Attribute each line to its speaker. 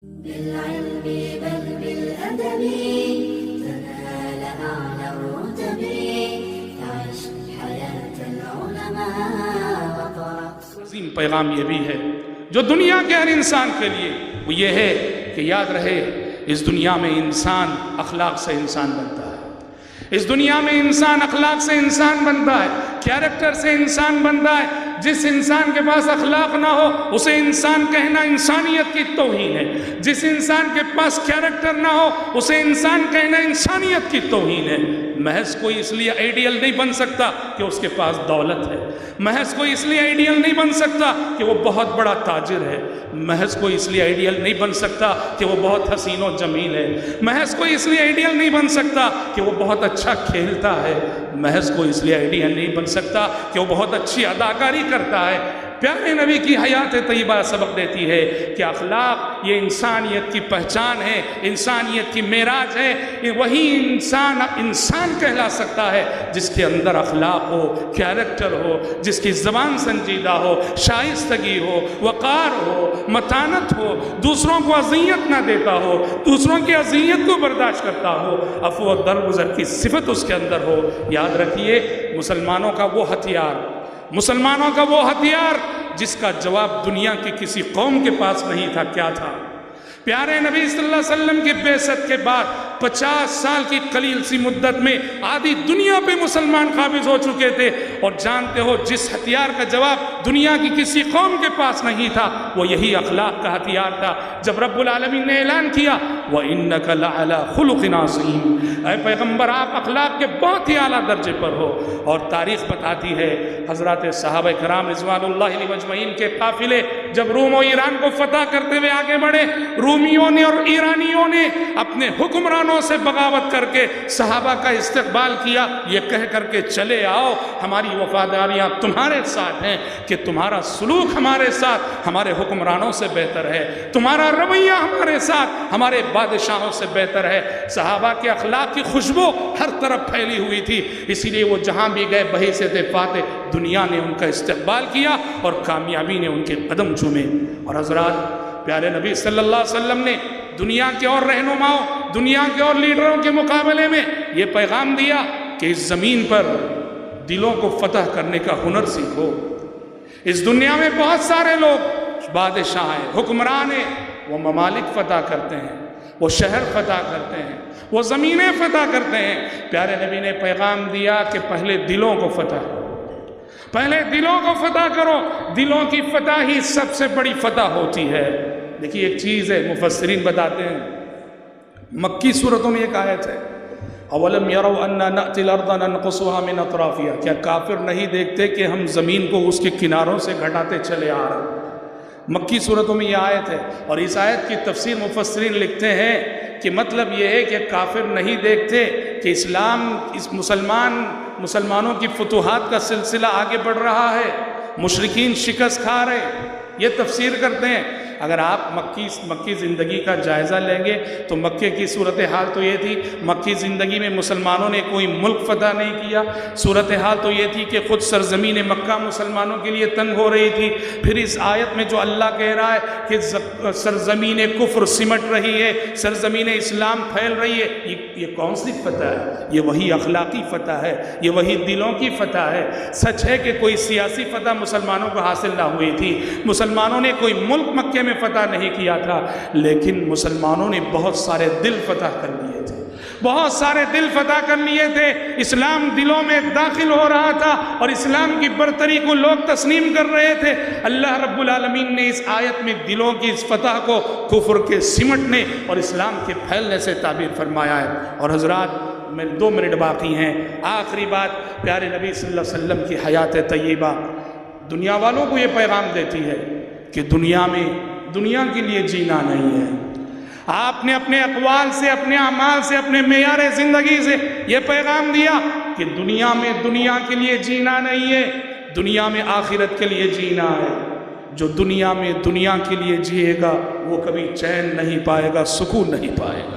Speaker 1: بالعلم بل بالأدب تنال أعلى الرتب تعش حياة العلماء وقرأ.
Speaker 2: عظیم پیغام یہ بھی ہے جو دنیا کے ہر انسان کے لیے، وہ یہ ہے کہ یاد رہے اس دنیا میں انسان اخلاق سے انسان بنتا ہے، اس دنیا میں انسان اخلاق سے انسان بنتا ہے، کیریکٹر سے انسان بنتا ہے۔ جس انسان کے پاس اخلاق نہ ہو اسے انسان کہنا انسانیت کی توہین ہے، جس انسان کے پاس کیریکٹر نہ ہو اسے انسان کہنا انسانیت کی توہین ہے۔ محض کوئی اس لیے آئیڈیل نہیں بن سکتا کہ اس کے پاس دولت ہے، محض کوئی اس لیے آئیڈیل نہیں بن سکتا کہ وہ بہت بڑا تاجر ہے، محض کوئی اس لیے آئیڈیل نہیں بن سکتا کہ وہ بہت حسین و جمیل ہے، محض کوئی اس لیے آئیڈیل نہیں بن سکتا کہ وہ بہت اچھا کھیلتا ہے، محض کوئی اس لیے آئیڈیل نہیں بن سکتا کہ وہ بہت اچھی اداکاری کرتا ہے۔ پیارے نبی کی حیات طیبہ سبق دیتی ہے کہ اخلاق یہ انسانیت کی پہچان ہے، انسانیت کی معراج ہے۔ وہی انسان کہلا سکتا ہے جس کے اندر اخلاق ہو، کیریکٹر ہو، جس کی زبان سنجیدہ ہو، شائستگی ہو، وقار ہو، متانت ہو، دوسروں کو اذیت نہ دیتا ہو، دوسروں کی اذیت کو برداشت کرتا ہو، عفو و درگزر کی صفت اس کے اندر ہو۔ یاد رکھیے مسلمانوں کا وہ ہتھیار جس کا جواب دنیا کی کسی قوم کے پاس نہیں تھا، کیا تھا؟ پیارے نبی صلی اللہ علیہ وسلم کی بعثت کے بعد 50 سال کی قلیل سی مدت میں آدھی دنیا پہ مسلمان قابض ہو چکے تھے، اور جانتے ہو جس ہتھیار کا جواب دنیا کی کسی قوم کے پاس نہیں تھا وہ یہی اخلاق کا ہتھیار تھا۔ جب رب العالمین نے اعلان کیا وَإِنَّكَ لَعَلَىٰ خُلُقٍ عَظِيمٍ، اے پیغمبر آپ اخلاق کے بہت ہی اعلیٰ درجے پر ہو۔ اور تاریخ بتاتی ہے حضرات صحابہ کرام رضوان اللہ علیہ مجمعین کے قافلے جب روم و ایران کو فتح کرتے ہوئے آگے بڑھے، رومیوں نے اور ایرانیوں نے اپنے حکمرانوں سے بغاوت کر کے صحابہ کا استقبال کیا، یہ کہہ کر کے چلے آؤ ہماری وفاداریاں تمہارے ساتھ ہیں کہ تمہارا سلوک ہمارے ساتھ ہمارے حکمرانوں سے بہتر ہے، تمہارا رویہ ہمارے ساتھ ہمارے بادشاہوں سے بہتر ہے۔ صحابہ کے اخلاق کی خوشبو ہر طرف پھیلی ہوئی تھی، اسی لیے وہ جہاں بھی گئے بحیثیت فاتح دنیا نے ان کا استقبال کیا اور کامیابی نے ان کے قدم چومے۔ اور حضرات پیارے نبی صلی اللہ علیہ وسلم نے دنیا کے اور رہنماؤں، دنیا کے اور لیڈروں کے مقابلے میں یہ پیغام دیا کہ اس زمین پر دلوں کو فتح کرنے کا ہنر سیکھو۔ اس دنیا میں بہت سارے لوگ بادشاہ ہیں، حکمران ہیں، وہ ممالک فتح کرتے ہیں، وہ شہر فتح کرتے ہیں، وہ زمینیں فتح کرتے ہیں۔ پیارے نبی نے پیغام دیا کہ پہلے دلوں کو فتح کرو، پہلے دلوں کو فتح کرو، دلوں کی فتح ہی سب سے بڑی فتح ہوتی ہے۔ دیکھیے ایک چیز ہے، مفسرین بتاتے ہیں مکی صورتوں میں ایک آیت ہے اولم یروا انا نأتی الارض ننقصها من اطرافها، کیا کافر نہیں دیکھتے کہ ہم زمین کو اس کے کناروں سے گھٹاتے چلے آ رہے ہیں؟ مکی صورتوں میں یہ آیت ہے، اور اس آیت کی تفسیر مفسرین لکھتے ہیں کہ مطلب یہ ہے کہ کافر نہیں دیکھتے کہ اسلام اس مسلمانوں کی فتوحات کا سلسلہ آگے بڑھ رہا ہے، مشرکین شکست کھا رہے، یہ تفسیر کرتے ہیں۔ اگر آپ مکی زندگی کا جائزہ لیں گے تو مکے کی صورتحال تو یہ تھی، مکی زندگی میں مسلمانوں نے کوئی ملک فتح نہیں کیا، صورتحال تو یہ تھی کہ خود سرزمین مکہ مسلمانوں کے لیے تنگ ہو رہی تھی۔ پھر اس آیت میں جو اللہ کہہ رہا ہے کہ سرزمین کفر سمٹ رہی ہے، سرزمین اسلام پھیل رہی ہے، یہ کون سی فتح ہے؟ یہ وہی اخلاقی فتح ہے، یہ وہی دلوں کی فتح ہے۔ سچ ہے کہ کوئی سیاسی فتح مسلمانوں کو حاصل نہ ہوئی تھی، مسلمانوں نے کوئی ملک مکے میں فتح نہیں کیا تھا، لیکن مسلمانوں نے بہت سارے دل فتح کر لیے تھے، بہت سارے دل فتح کر لیے تھے۔ اسلام دلوں میں داخل ہو رہا تھا اور اسلام کی برتری کو لوگ تسلیم کر رہے تھے۔ اللہ رب العالمین نے اس آیت میں دلوں کی اس فتح کو کفر کے سمٹنے اور اسلام کے پھیلنے سے تعبیر فرمایا ہے۔ اور حضرات میں 2 منٹ باقی ہیں، آخری بات پیارے نبی صلی اللہ علیہ وسلم کی حیات طیبہ دنیا والوں کو یہ پیغام دیتی ہے کہ دنیا کے لیے جینا نہیں ہے۔ آپ نے اپنے اقوال سے، اپنے اعمال سے، اپنے معیار زندگی سے یہ پیغام دیا کہ دنیا میں دنیا کے لیے جینا نہیں ہے، دنیا میں آخرت کے لیے جینا ہے۔ جو دنیا میں دنیا کے لیے جیے گا وہ کبھی چین نہیں پائے گا، سکون نہیں پائے گا۔